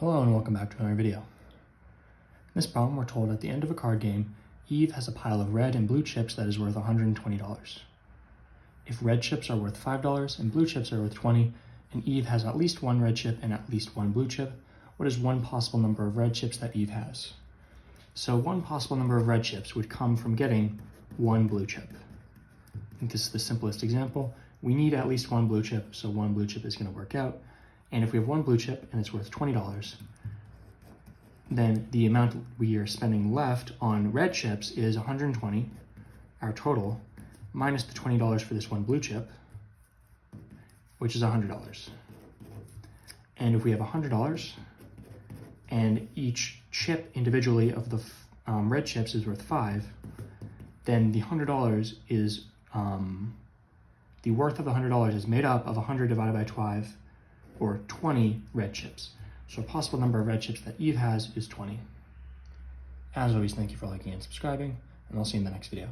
Hello and welcome back to another video. In this problem, we're told at the end of a card game, Eve has a pile of red and blue chips that is worth $120. If red chips are worth $5 and blue chips are worth 20, and Eve has at least one red chip and at least one blue chip, what is one possible number of red chips that Eve has? So one possible number of red chips would come from getting one blue chip. I think this is the simplest example. We need at least one blue chip, so one blue chip is going to work out. And if we have one blue chip and it's worth $20, then the amount we are spending left on red chips is 120, our total, minus the $20 for this one blue chip, which is $100. And if we have $100 and each chip individually of the red chips is worth 5, then the $100 is, the worth of the $100 is made up of 100 divided by 5, or 20 red chips. So a possible number of red chips that Eve has is 20. As always, thank you for liking and subscribing, and I'll see you in the next video.